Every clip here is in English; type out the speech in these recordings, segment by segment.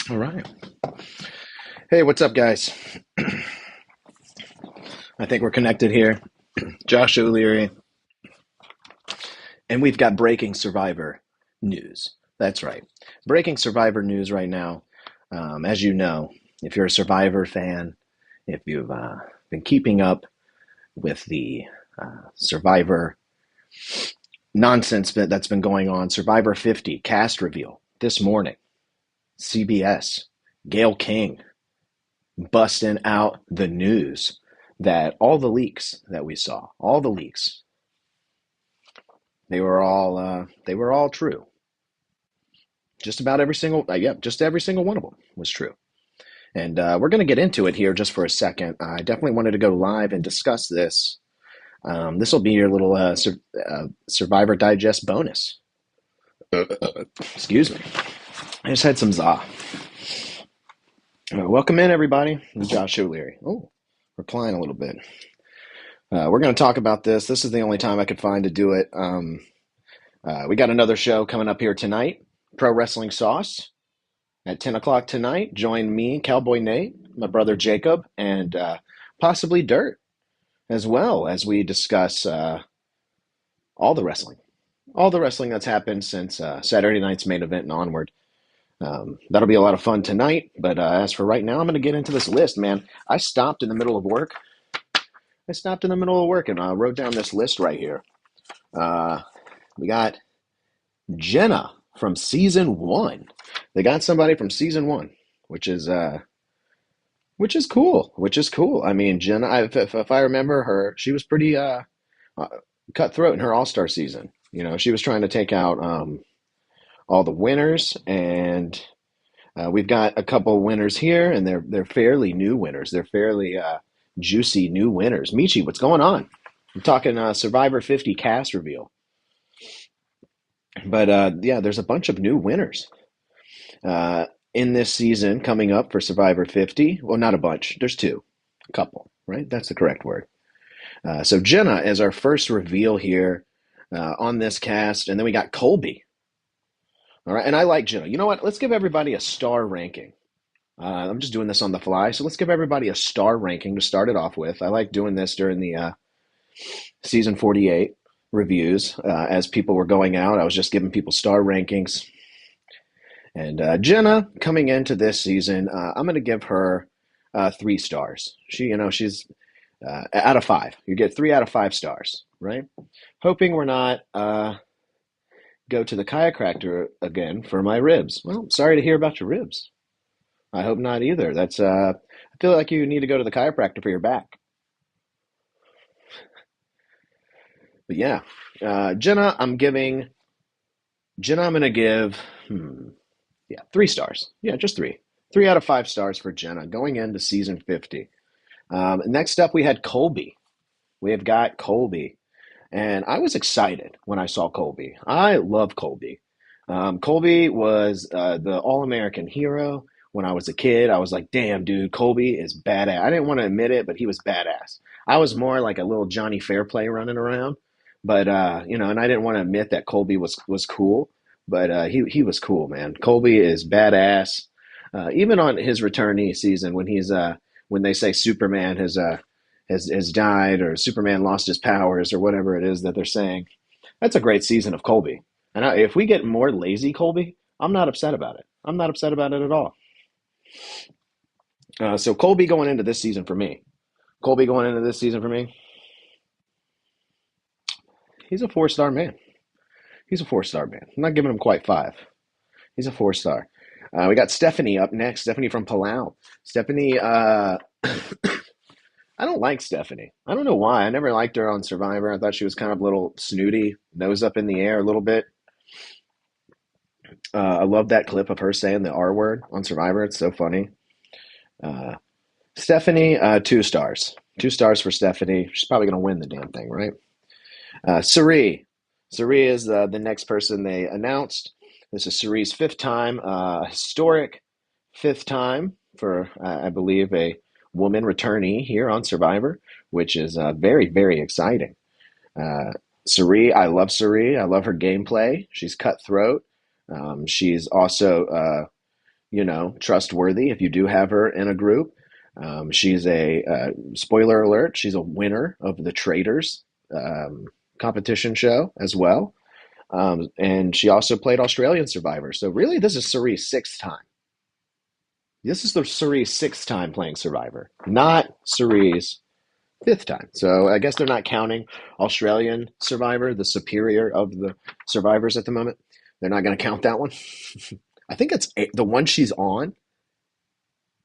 All right. Hey, what's up, guys? I think we're connected here. Josh O'Leary, and we've got breaking Survivor news. That's right. Breaking Survivor news right now. As you know, if you're a Survivor fan, if you've been keeping up with the Survivor nonsense that's been going on, Survivor 50 cast reveal this morning. CBS, Gayle King busting out the news that all the leaks that we saw, all the leaks, they were all true. Just about every single, just every single one of them was true. And we're going to get into it here just for a second. I definitely wanted to go live and discuss this. This will be your little Survivor Digest bonus. Excuse me. I just had some za. Welcome in, everybody. I'm Josh O'Leary. Oh, replying a little bit. We're going to talk about this. This is the only time I could find to do it. We got another show coming up here tonight, Pro Wrestling Sauce, at 10 o'clock tonight. Join me, Cowboy Nate, my brother Jacob, and possibly Dirt, as well as we discuss all the wrestling. All the wrestling that's happened since Saturday night's main event and onward. That'll be a lot of fun tonight. But as for right now, I'm going to get into this list, man. I stopped in the middle of work. And wrote down this list right here. We got Jenna from season 1. They got somebody from season 1, which is cool. I mean, Jenna, if I remember her, she was pretty cutthroat in her All-Star season. You know, she was trying to take out all the winners, and we've got a couple winners here, and they're fairly new winners. They're fairly juicy new winners. Michi, what's going on? I'm talking Survivor 50 cast reveal. But yeah, there's a bunch of new winners in this season coming up for Survivor 50. Well, not a bunch. There's two. A couple, right? That's the correct word. So Jenna is our first reveal here on this cast. And then we got Colby. All right. And I like Jenna. You know what? Let's give everybody a star ranking. I'm just doing this on the fly. So let's give everybody a star ranking to start it off with. I like doing this during the season 48 reviews. As people were going out, I was just giving people star rankings. And Jenna, coming into this season, I'm going to give her 3 stars. She's out of 5. You get 3 out of 5 stars, right? Hoping we're not go to the chiropractor again for my ribs. Well, sorry to hear about your ribs. I hope not either. I feel like you need to go to the chiropractor for your back. But yeah, Jenna, I'm going to give 3 stars. Yeah, just 3. 3 out of 5 stars for Jenna going into season 50. Next up, we had Colby. We have got Colby. And I was excited when I saw Colby. I love Colby. Colby was the All-American hero. When I was a kid, I was like, damn, dude, Colby is badass. I didn't want to admit it, but he was badass. I was more like a little Johnny Fairplay running around. But, and I didn't want to admit that Colby was cool. But he was cool, man. Colby is badass. Even on his returnee season, when they say Superman has died or Superman lost his powers or whatever it is that they're saying, that's a great season of Colby. And if we get more lazy Colby, I'm not upset about it. I'm not upset about it at all. So Colby going into this season for me. He's a 4-star man. I'm not giving him quite 5. He's a 4-star. We got Stephanie up next. Stephanie from Palau. Stephanie, I don't like Stephanie. I don't know why. I never liked her on Survivor. I thought she was kind of a little snooty, nose up in the air a little bit. I love that clip of her saying the R word on Survivor. It's so funny. Stephanie, 2 stars. 2 stars for Stephanie. She's probably going to win the damn thing, right? Cirie. Cirie is the next person they announced. This is Cirie's 5th time, historic 5th time for, I believe, a woman returnee here on Survivor, which is very, very exciting. Cirie, I love Cirie. I love her gameplay. She's cutthroat. She's also trustworthy if you do have her in a group. She's a spoiler alert. She's a winner of the Traders um, competition show as well, and she also played Australian Survivor. So really, this is Cerie's sixth time. This is the Cerie's sixth time playing Survivor, not Cerie's fifth time. So I guess they're not counting Australian Survivor, the superior of the survivors at the moment. They're not going to count that one. I think it's the one she's on.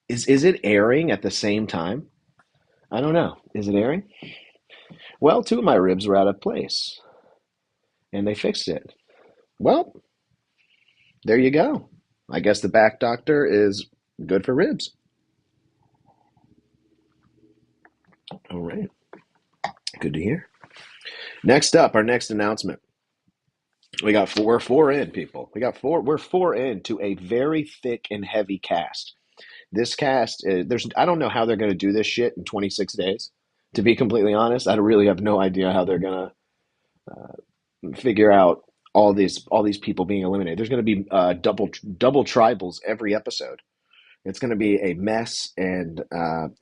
Is it airing at the same time? I don't know. Is it airing? Well, two of my ribs were out of place, and they fixed it. Well, there you go. I guess the back doctor is good for ribs. All right. Good to hear. Next up, our next announcement. We're four in, people. We're four in to a very thick and heavy cast. This cast, I don't know how they're going to do this shit in 26 days. To be completely honest, I really have no idea how they're going to figure out all these people being eliminated. There's going to be double tribals every episode. It's going to be a mess, and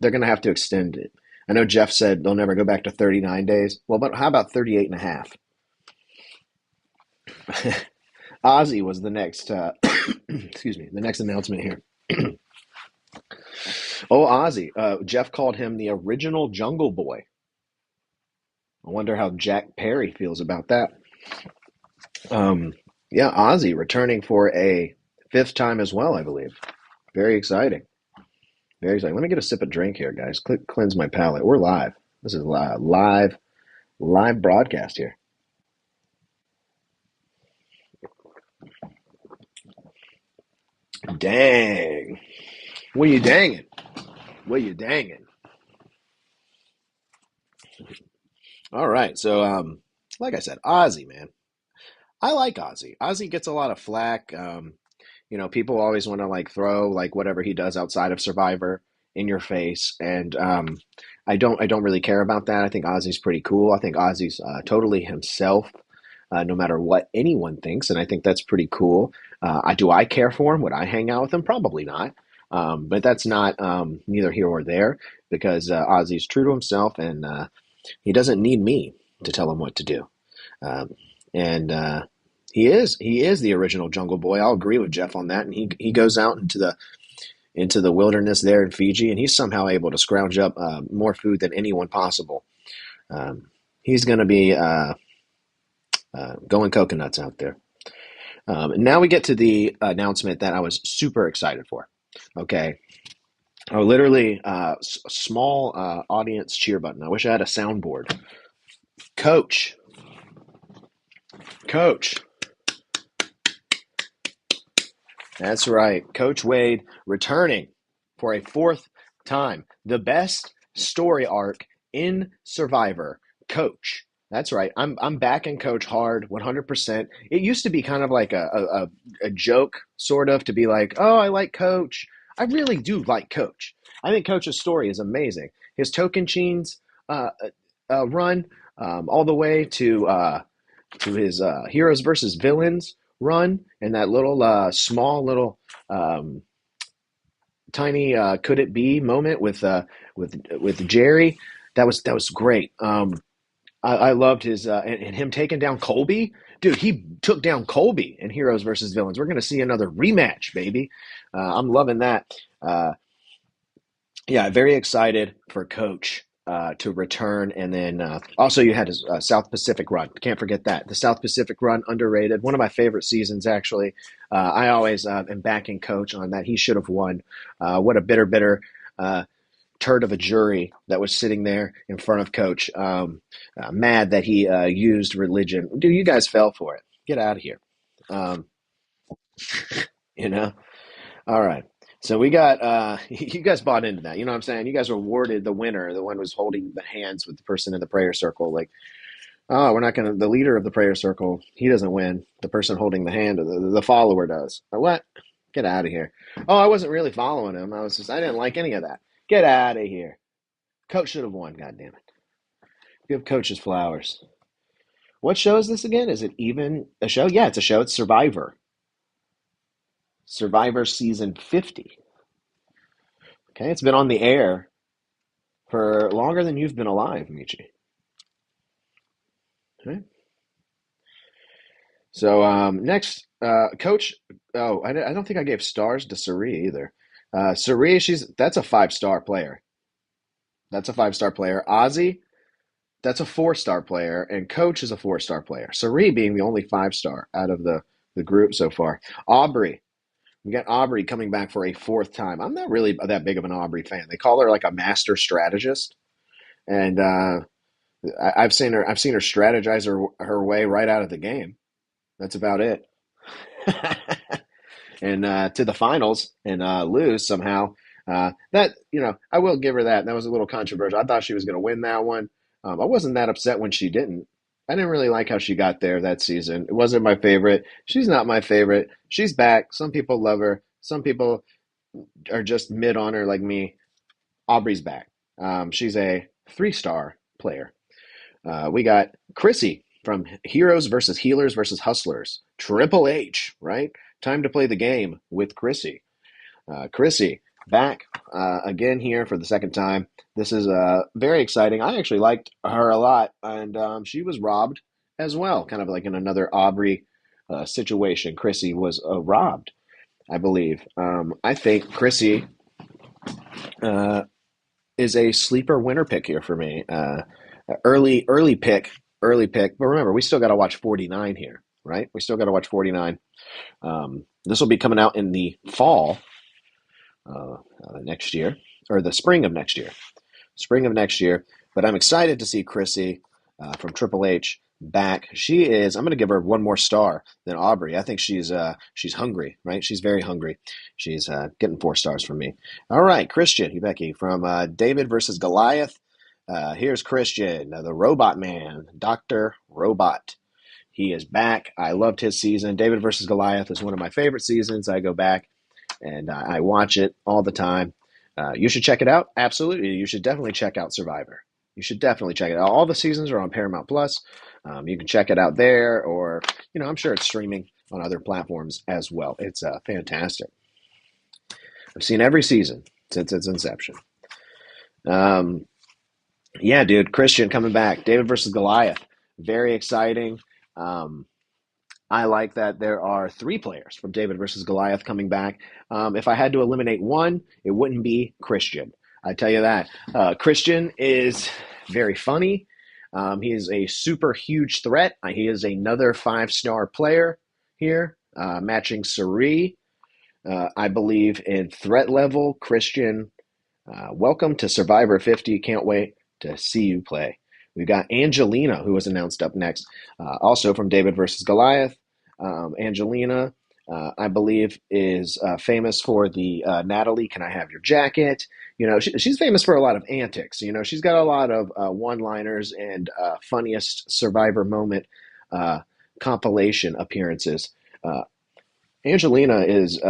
they're going to have to extend it. I know Jeff said they'll never go back to 39 days. Well, but how about 38 and a half? Ozzy was the next, excuse me, the next announcement here. Oh, Ozzy. Jeff called him the original Jungle Boy. I wonder how Jack Perry feels about that. Yeah, Ozzy returning for a fifth time as well, I believe. Very exciting. Very exciting. Let me get a sip of drink here, guys. Cleanse my palate. We're live. This is live broadcast here. Dang. What are you danging? What are you danging? All right. So, like I said, Ozzy, man. I like Ozzy. Ozzy gets a lot of flack. People always want to like throw like whatever he does outside of Survivor in your face, and I don't really care about that. I think Ozzy's pretty cool. I think Ozzy's totally himself, no matter what anyone thinks, and I think that's pretty cool. Do I care for him? Would I hang out with him? Probably not. But that's not neither here or there because Ozzy's true to himself, and he doesn't need me to tell him what to do. Um, and he is the original Jungle Boy. I'll agree with Jeff on that. And he goes out into the wilderness there in Fiji, and he's somehow able to scrounge up more food than anyone possible. He's going to be going coconuts out there. And now we get to the announcement that I was super excited for. Okay. Oh, literally, small audience cheer button. I wish I had a soundboard. Coach. That's right. Coach Wade returning for a fourth time. The best story arc in Survivor. Coach. That's right. I'm backing Coach hard, 100%. It used to be kind of like a joke, sort of, to be like, oh, I like Coach. I really do like Coach. I think Coach's story is amazing. His Tocantins uh, run all the way to his Heroes versus Villains run and that little small little um, tiny could it be moment with Jerry. That was great. I loved his and him taking down Colby. Dude, he took down Colby in Heroes versus Villains. We're going to see another rematch, baby. I'm loving that. Uh, yeah, very excited for Coach to return. And then also you had his South Pacific run. Can't forget that. The South Pacific run, underrated. One of my favorite seasons, actually. I always am backing Coach on that. He should have won. What a bitter uh, turd of a jury that was sitting there in front of Coach. Mad that he used religion. Dude, you guys fell for it. Get out of here. Um, you know? All right. So we got you guys bought into that. You know what I'm saying? You guys rewarded the winner, the one who was holding the hands with the person in the prayer circle. Like, oh, we're not gonna the leader of the prayer circle, he doesn't win. The person holding the hand, the follower does. What? Get out of here. Oh, I wasn't really following him. I didn't like any of that. Get out of here. Coach should have won, God damn it. Give Coach his flowers. What show is this again? Is it even a show? Yeah, it's a show. It's Survivor. Survivor Season 50. Okay, it's been on the air for longer than you've been alive, Michi. Okay. So next, Coach. Oh, I don't think I gave stars to Sari either. Sari, that's a 5-star player. That's a 5-star player. Ozzy, that's a 4-star player, and Coach is a 4-star player. Sari being the only 5-star out of the group so far. Aubrey, we got Aubrey coming back for a 4th time. I'm not really that big of an Aubrey fan. They call her like a master strategist, and I've seen her. I've seen her strategize her way right out of the game. That's about it. And to the finals and lose somehow. That I will give her that. That was a little controversial. I thought she was going to win that one. I wasn't that upset when she didn't. I didn't really like how she got there that season. It wasn't my favorite. She's not my favorite. She's back. Some people love her. Some people are just mid on her, like me. Aubrey's back. She's a 3-star player. We got Chrissy from Heroes versus Healers versus Hustlers. Triple H, right? Time to play the game with Chrissy. Chrissy back again here for the 2nd time. This is very exciting. I actually liked her a lot, and she was robbed as well, kind of like in another Aubrey situation. Chrissy was robbed, I believe. I think Chrissy uh, is a sleeper winner pick here for me. Early pick, early pick. But remember, we still got to watch 49 here, right? We still got to watch 49. This will be coming out in the fall next year, or the spring of next year. Spring of next year. But I'm excited to see Chrissy from Triple H back. She is. I'm going to give her one more star than Aubrey. I think she's hungry, right? She's very hungry. She's getting 4 stars from me. All right, Christian Hubecki from David versus Goliath. Here's Christian, the Robot Man, Dr. Robot. He is back. I loved his season. David versus Goliath is one of my favorite seasons. I go back and I watch it all the time. You should check it out. Absolutely. You should definitely check out Survivor. You should definitely check it out. All the seasons are on Paramount Plus. You can check it out there, or I'm sure it's streaming on other platforms as well. It's fantastic. I've seen every season since its inception. Yeah, dude, Christian coming back. David versus Goliath. Very exciting. I like that there are 3 players from David versus Goliath coming back. If I had to eliminate one, it wouldn't be Christian. I tell you that. Christian is very funny. He is a super huge threat. He is another 5-star player here, matching Sari. I believe in threat level. Christian, welcome to Survivor 50. Can't wait to see you play. We've got Angelina, who was announced up next, also from David versus Goliath. Angelina, I believe, is famous for the Natalie, can I have your jacket? She's famous for a lot of antics. She's got a lot of one-liners and funniest Survivor moment compilation appearances. Angelina is,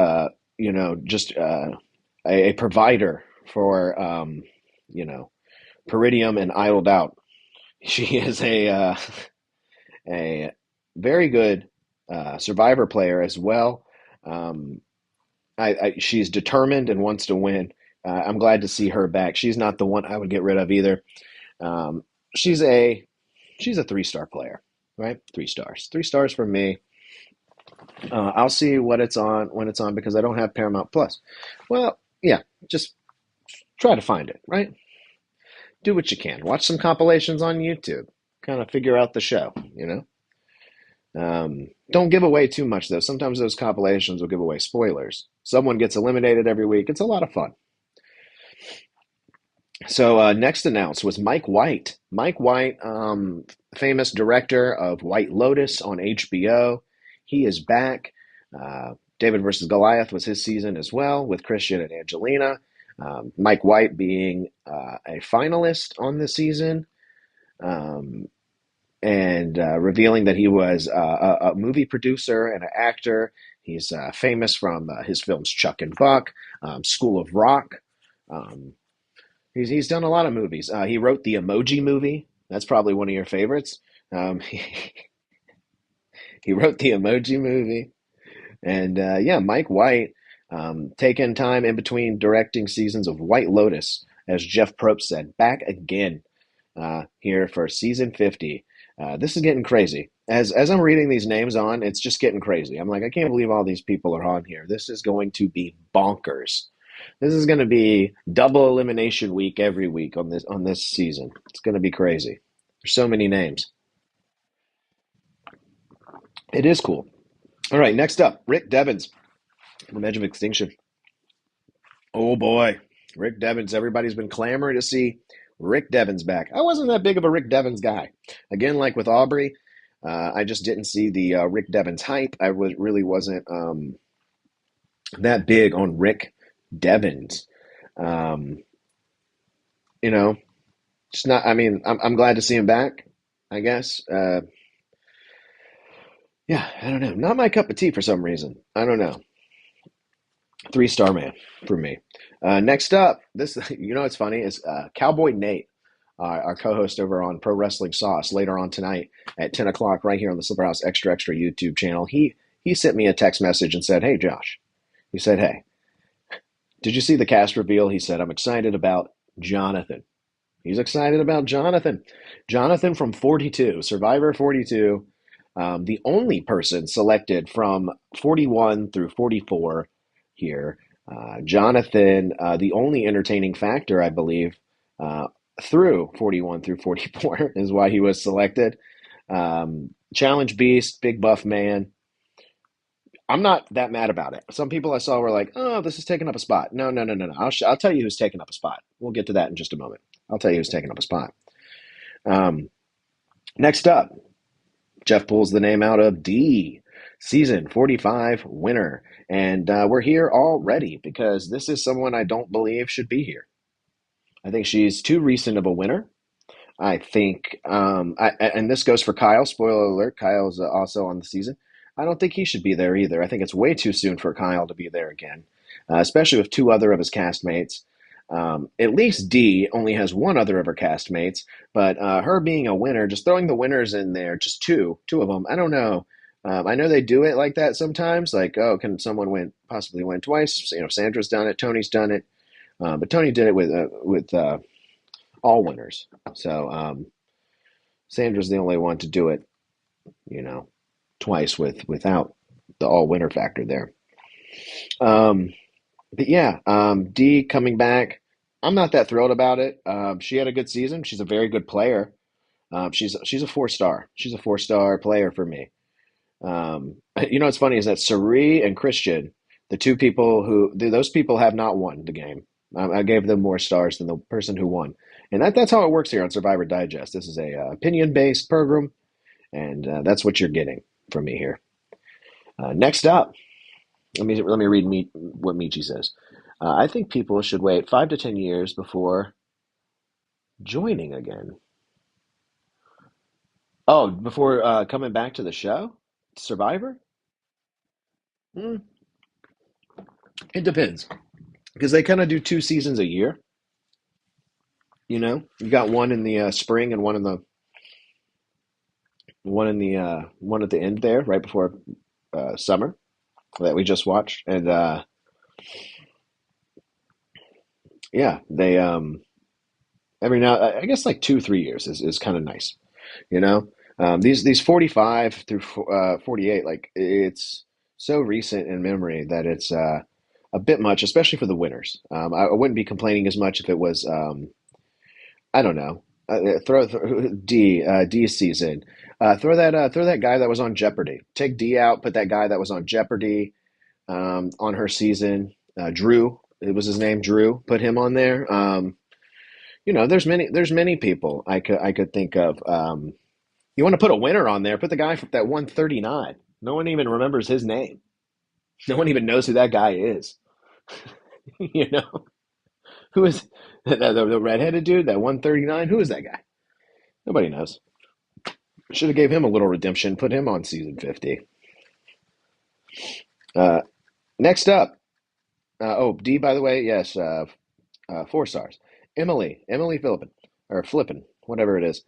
just a provider for, Peridium and Idled Out. She is a very good Survivor player as well. She's determined and wants to win. I'm glad to see her back. She's not the one I would get rid of either. She's a 3-star player, right? 3 stars. 3 stars from me. I'll see what it's on when it's on because I don't have Paramount Plus. Well, yeah, just try to find it, right? Do what you can. Watch some compilations on YouTube. Kind of figure out the show, Don't give away too much, though. Sometimes those compilations will give away spoilers. Someone gets eliminated every week. It's a lot of fun. So next announced was Mike White. Mike White, famous director of White Lotus on HBO. He is back. David versus Goliath was his season as well with Christian and Angelina. Mike White being a finalist on the season. And revealing that he was a movie producer and an actor. He's famous from his films Chuck and Buck, School of Rock. He's done a lot of movies. He wrote the Emoji Movie. That's probably one of your favorites. He wrote the Emoji Movie. And yeah, Mike White taking time in between directing seasons of White Lotus, as Jeff Probst said, back again here for season 50. This is getting crazy. As I'm reading these names on, it's just getting crazy. I'm like, I can't believe all these people are on here. This is going to be bonkers. This is going to be double elimination week every week on this season. It's going to be crazy. There's so many names. It is cool. All right, next up, Rick Devens from Edge of Extinction. Oh boy, Rick Devens. Everybody's been clamoring to see Rick Devens back. I wasn't that big of a Rick Devens guy. Again, like with Aubrey, I just didn't see the Rick Devens hype. Really wasn't that big on Rick Devens. Um, you know, just not. I mean, I'm glad to see him back. I guess. Yeah, I don't know. Not my cup of tea for some reason. I don't know. 3-star man for me. Next up, this what's funny is Cowboy Nate, our co-host over on Pro Wrestling Sauce, later on tonight at 10 o'clock, right here on the Slipperhouse Extra Extra YouTube channel. He sent me a text message and said, "Hey Josh," he said, "Hey, did you see the cast reveal?" He said, "I'm excited about Jonathan." He's excited about Jonathan. Jonathan from 42, Survivor 42, the only person selected from 41 through 44 here. Jonathan, the only entertaining factor, I believe, uh, through 41 through 44 is why he was selected. Challenge Beast, big buff man. I'm not that mad about it. Some people I saw were like, "Oh, this is taking up a spot." No, no, no, no, no. I'll tell you who's taking up a spot. We'll get to that in just a moment. I'll tell you who's taking up a spot. Um, Next up, Jeff pulls the name out of D, season 45 winner. And we're here already because this is someone I don't believe should be here. I think she's too recent of a winner. I think, and this goes for Kyle. Spoiler alert: Kyle's also on the season. I don't think he should be there either. I think it's way too soon for Kyle to be there again, especially with two other of his castmates. At least D only has one other of her castmates, but her being a winner, just throwing the winners in there, just two of them. I don't know. I know they do it like that sometimes. Like, oh, can someone possibly win twice? Sandra's done it, Tony's done it, but Tony did it with all winners. So Sandra's the only one to do it, you know, twice without the all winner factor there. Um, but yeah, D coming back. I'm not that thrilled about it. She had a good season. She's a very good player. She's a 4-star. She's a 4-star player for me. What's funny is that Sari and Christian, the two people those people have not won the game. I gave them more stars than the person who won, and that's how it works here on Survivor Digest. This is a opinion based program, and that's what you're getting from me here. Next up, let me read what Michi says. I think people should wait 5 to 10 years before joining again. Oh, before coming back to the show, Survivor. Hmm, it depends because they kind of do 2 seasons a year. You got one in the spring and one at the end there, right before summer that we just watched, and yeah, they every now I guess like 2 3 years is kind of nice, you know. These 45 through 48, like it's so recent in memory that it's a bit much, especially for the winners. I wouldn't be complaining as much if it was I don't know. Throw D season. Throw that guy that was on Jeopardy. Take D out. Put that guy that was on Jeopardy on her season. Drew. It was his name. Drew. Put him on there. There's many people I could think of. You want to put a winner on there? Put the guy that won 39. No one even remembers his name. No one even knows who that guy is. you know who is the redheaded dude that won 39? Who is that guy? Nobody knows. Should have gave him a little redemption. Put him on season 50. Uh, Next up. D, by the way, yes, 4 stars. Emily Philippin, or Flippin, whatever it is.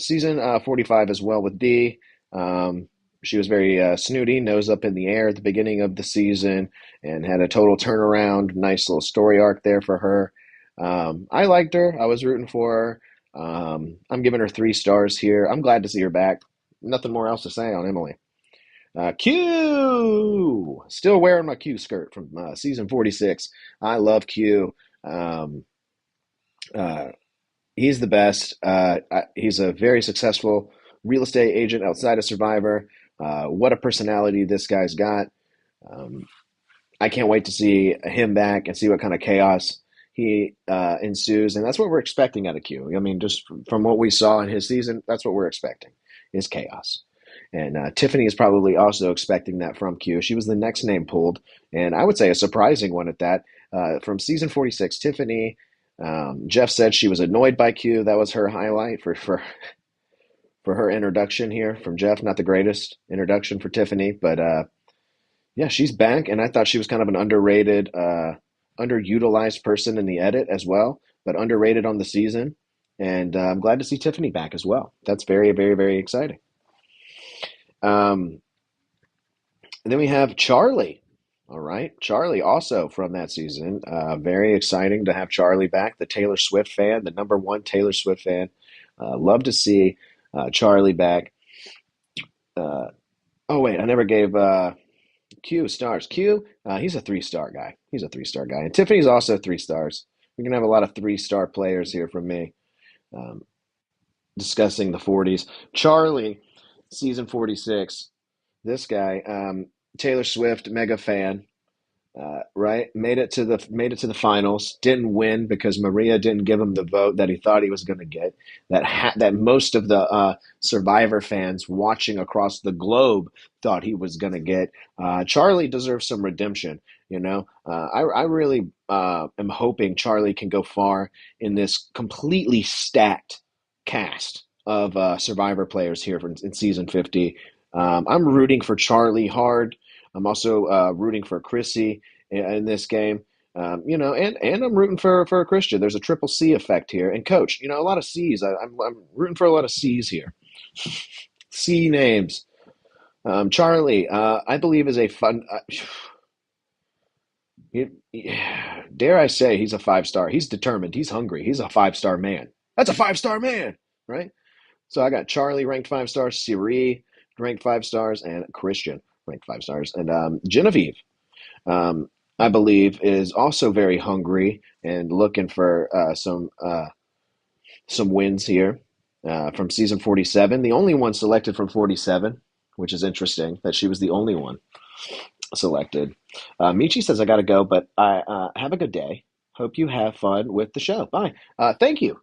Season 45 as well with D. Um, she was very snooty, nose up in the air at the beginning of the season, and had a total turnaround. Nice little story arc there for her. I liked her. I was rooting for her. I'm giving her 3 stars here. I'm glad to see her back. Nothing more else to say on Emily. Q, still wearing my Q skirt from season 46. I love Q. Um, uh, he's the best. He's a very successful real estate agent outside of Survivor. What a personality this guy's got. Um, I can't wait to see him back and see what kind of chaos he ensues. And that's what we're expecting out of Q. I mean, just from what we saw in his season, that's what we're expecting is chaos. And Tiffany is probably also expecting that from Q. She was the next name pulled, and I would say a surprising one at that. From season 46, Tiffany, Jeff said she was annoyed by Q. That was her highlight for her introduction here from Jeff. Not the greatest introduction for Tiffany, but yeah, she's back, and I thought she was kind of an underrated, underutilized person in the edit as well, but underrated on the season. And I'm glad to see Tiffany back as well. That's very, very, very exciting. Um, and then we have Charlie. All right, Charlie also from that season. Very exciting to have Charlie back, the Taylor Swift fan, the number one Taylor Swift fan. Love to see Charlie back. Uh, oh wait, I never gave Q stars. Q, he's a 3 star guy. He's a 3 star guy, and Tiffany's also 3 stars. We're gonna have a lot of 3 star players here from me. Um, discussing the 40s. Charlie, season 46. This guy, Taylor Swift, mega fan. Right, made it to the finals. Didn't win because Maria didn't give him the vote that he thought he was going to get. That most of the Survivor fans watching across the globe thought he was going to get. Charlie deserves some redemption. I really am hoping Charlie can go far in this completely stacked cast of Survivor players here in season 50. I'm rooting for Charlie hard. I'm also rooting for Chrissy in this game. And I'm rooting for Christian. There's a triple C effect here. And Coach, a lot of C's. I'm rooting for a lot of C's here. C names. Charlie, I believe is a fun. He, dare I say, he's a 5 star. He's determined. He's hungry. He's a 5 star man. That's a 5 star man, right? So I got Charlie ranked 5 stars, Siri ranked 5 stars, and Christian ranked 5 stars. And Genevieve, I believe, is also very hungry and looking for some wins here from season 47. The only one selected from 47, which is interesting that she was the only one selected. Michi says, I got to go, but I have a good day. Hope you have fun with the show. Bye. Thank you.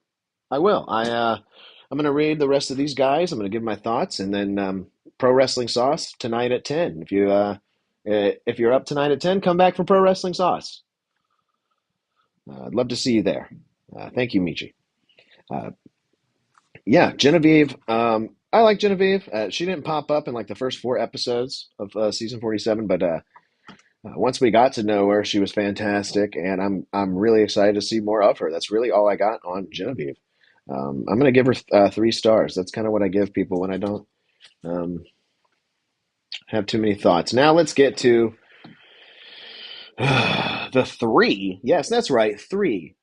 I will. I'm going to read the rest of these guys. I'm going to give my thoughts, and then Pro Wrestling Sauce tonight at 10. If you're up tonight at 10, come back for Pro Wrestling Sauce. I'd love to see you there. Thank you, Michi. Uh, yeah, Genevieve. I like Genevieve. She didn't pop up in like the first 4 episodes of season 47, but once we got to know her, she was fantastic, and I'm really excited to see more of her. That's really all I got on Genevieve. I'm going to give her 3 stars. That's kind of what I give people when I don't um, have too many thoughts. Now let's get to the 3. Yes, that's right. 3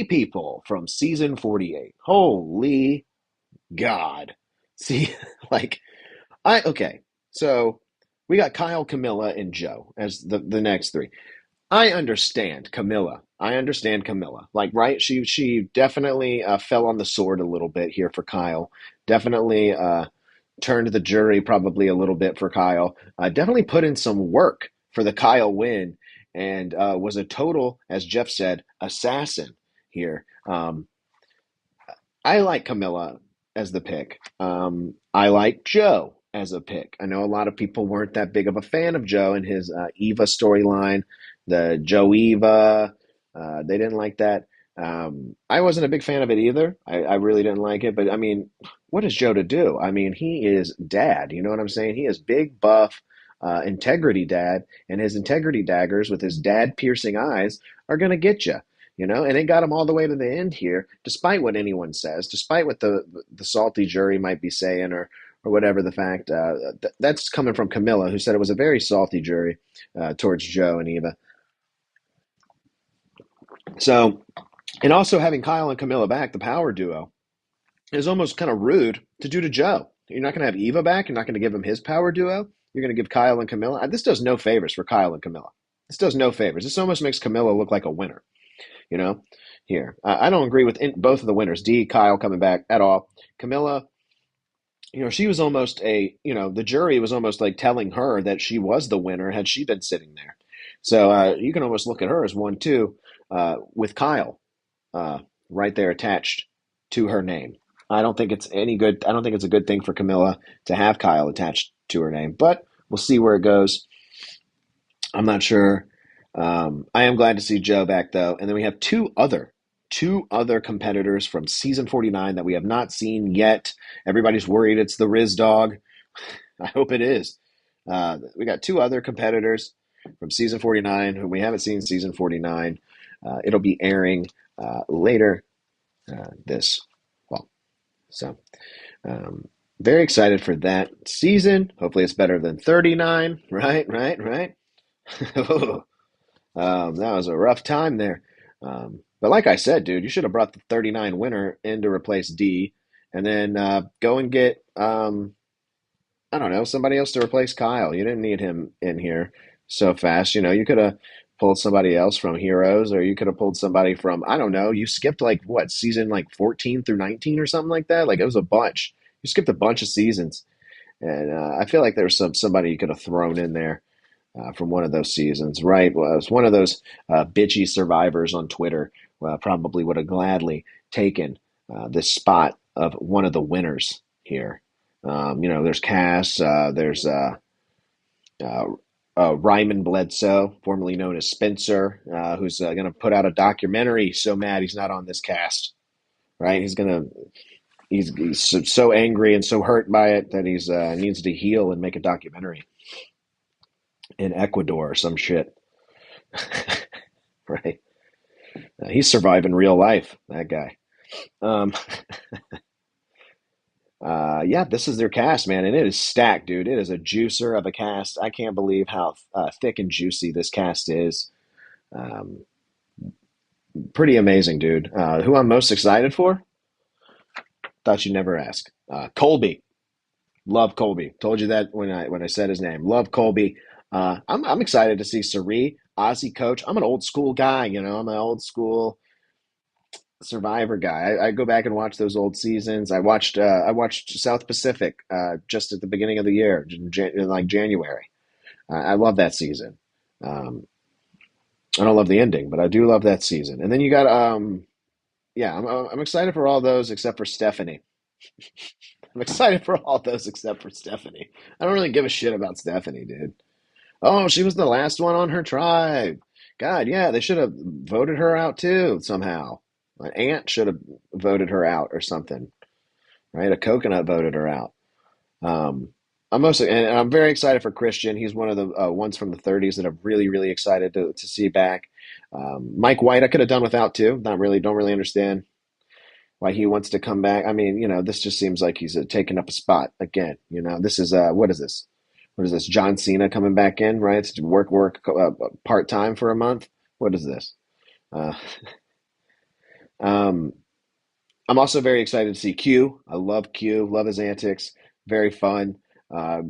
people from season 48. Holy God. See, like, okay. So we got Kyle, Camilla, and Joe as the next 3. I understand Camilla. Like, right? She definitely fell on the sword a little bit here for Kyle. Definitely turned the jury probably a little bit for Kyle. Definitely put in some work for the Kyle win, and was a total, as Jeff said, assassin here. I like Camilla as the pick. I like Joe as a pick. I know a lot of people weren't that big of a fan of Joe and his Eva storyline, the Joe Eva. They didn't like that. I wasn't a big fan of it either. I really didn't like it. But I mean, what is Joe to do? I mean, he is dad. You know what I'm saying? He is big, buff, integrity dad, and his integrity daggers with his dad piercing eyes are going to get you. And it got him all the way to the end here, despite what anyone says, despite what the salty jury might be saying, or whatever the fact. That's coming from Camilla, who said it was a very salty jury towards Joe and Eva. So, and also having Kyle and Camilla back, the power duo, is almost kind of rude to do to Joe. You're not going to have Eva back. You're not going to give him his power duo. You're going to give Kyle and Camilla. This does no favors for Kyle and Camilla. This does no favors. This almost makes Camilla look like a winner, you know, here. I don't agree with both of the winners, D, Kyle coming back at all. Camilla, she was almost the jury was almost like telling her that she was the winner had she been sitting there. So you can almost look at her as one, too, with Kyle right there attached to her name. I don't think it's any good. I don't think it's a good thing for Camilla to have Kyle attached to her name, but we'll see where it goes. I'm not sure. I am glad to see Joe back though, and then we have two other competitors from season 49 that we have not seen yet. Everybody's worried it's the Riz Dog. I hope it is. We got two other competitors from season 49 who we haven't seen season 49. It'll be airing later this fall. So, very excited for that season. Hopefully, it's better than 39. Right. That was a rough time there. But like I said, dude, you should have brought the 39 winner in to replace D, and then go and get I don't know, somebody else to replace Kyle. You didn't need him in here so fast. You could have pulled somebody else from Heroes, or you could have pulled somebody from, I don't know, you skipped like what, season like 14 through 19 or something like that? Like it was a bunch. You skipped a bunch of seasons. And I feel like there was somebody you could have thrown in there from one of those seasons, right? Well, it was one of those bitchy survivors on Twitter probably would have gladly taken this spot of one of the winners here. There's Cass, there's Ryman Bledsoe, formerly known as Spencer, who's going to put out a documentary. He's so mad he's not on this cast, right? He's so angry and so hurt by it that he's needs to heal and make a documentary in Ecuador or some shit, right? He's surviving real life, that guy. Um, yeah, this is their cast, man, and it is stacked, dude. It is a juicer of a cast. I can't believe how thick and juicy this cast is. Um, Pretty amazing, dude. Who I'm most excited for? Thought you'd never ask. Colby. Love Colby. Told you that when I said his name. Love Colby. I'm excited to see Sari, Ozzy Coach. I'm an old school guy, I'm an old school Survivor guy. I go back and watch those old seasons. I watched South Pacific just at the beginning of the year, in like January. I love that season. Um, I don't love the ending, but I do love that season. And then you got yeah, I'm excited for all those except for Stephanie. I'm excited for all those except for Stephanie. I don't really give a shit about Stephanie, dude. Oh, she was the last one on her tribe. God, yeah, they should have voted her out too somehow. An ant should have voted her out or something, right? A coconut voted her out. Um, I'm very excited for Christian. He's one of the ones from the 30s that I'm really, really excited to see back. Mike White, I could have done without too. Not really, don't really understand why he wants to come back. I mean, this just seems like he's taking up a spot again. This is what is this? What is this? John Cena coming back in, right? To work part time for a month. What is this? Uh, um, I'm also very excited to see Q. I love Q. Love his antics. Very fun.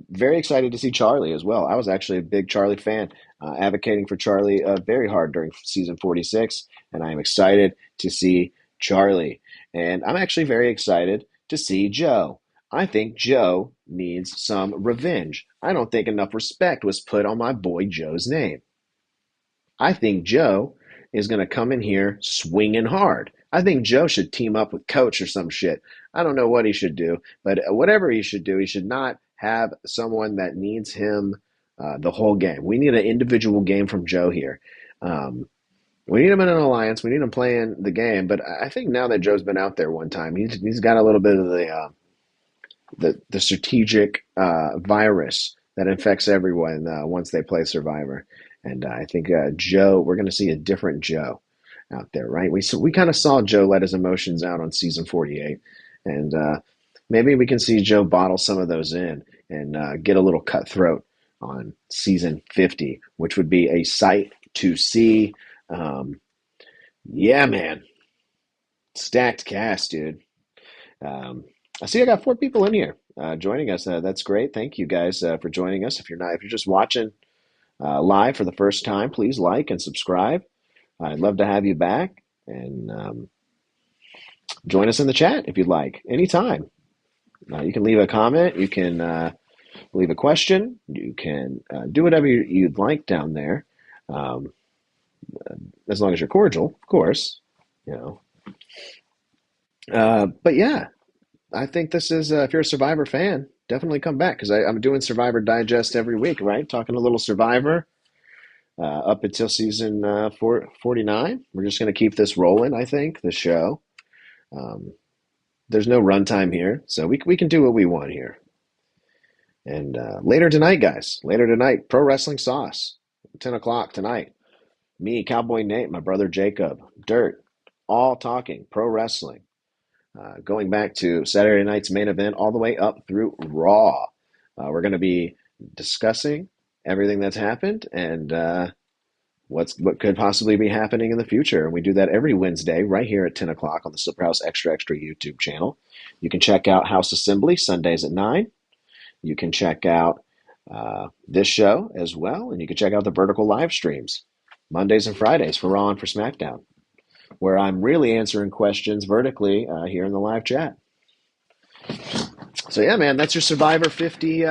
Very excited to see Charlie as well. I was actually a big Charlie fan, advocating for Charlie very hard during season 46, and I am excited to see Charlie. And I'm actually very excited to see Joe. I think Joe needs some revenge. I don't think enough respect was put on my boy Joe's name. I think Joe is going to come in here swinging hard. I think Joe should team up with Coach or some shit. I don't know what he should do, but whatever he should do, he should not have someone that needs him the whole game. We need an individual game from Joe here. Um, we need him in an alliance. We need him playing the game. But I think now that Joe's been out there one time, he's got a little bit of the strategic virus that infects everyone once they play Survivor. And I think Joe, we're going to see a different Joe out there, right? We kind of saw Joe let his emotions out on season 48, and Maybe we can see Joe bottle some of those in and get a little cutthroat on season 50, which would be a sight to see. Um, yeah, man. Stacked cast, dude. Um, I see I got 4 people in here joining us. That's great. Thank you guys for joining us. If you're just watching live for the first time, please like and subscribe. I'd love to have you back and join us in the chat if you'd like, anytime. You can leave a comment. You can leave a question. You can do whatever you'd like down there, um, as long as you're cordial, of course. You know. But yeah, I think this is if you're a Survivor fan, definitely come back because I'm doing Survivor Digest every week, right? Talking a little Survivor up until season 49. We're just going to keep this rolling. I think the show. Um, there's no runtime here, so we can do what we want here. And later tonight, guys, later tonight, Pro Wrestling Sauce, 10 o'clock tonight. Me, Cowboy Nate, my brother Jacob, Dirt, all talking pro wrestling. Going back to Saturday night's main event all the way up through Raw. We're going to be discussing everything that's happened and what could possibly be happening in the future. And we do that every Wednesday right here at 10 o'clock on the Slipper House Extra Extra YouTube channel. You can check out House Assembly Sundays at 9. You can check out this show as well, and you can check out the vertical live streams Mondays and Fridays for Raw and for SmackDown, where I'm really answering questions vertically here in the live chat. So yeah, man, that's your Survivor 50,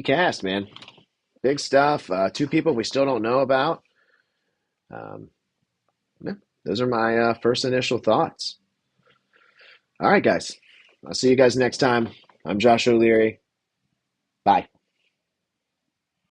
cast, man. Big stuff. 2 people we still don't know about. Um, yeah, those are my first initial thoughts. All right, guys. I'll see you guys next time. I'm Josh O'Leary. Bye.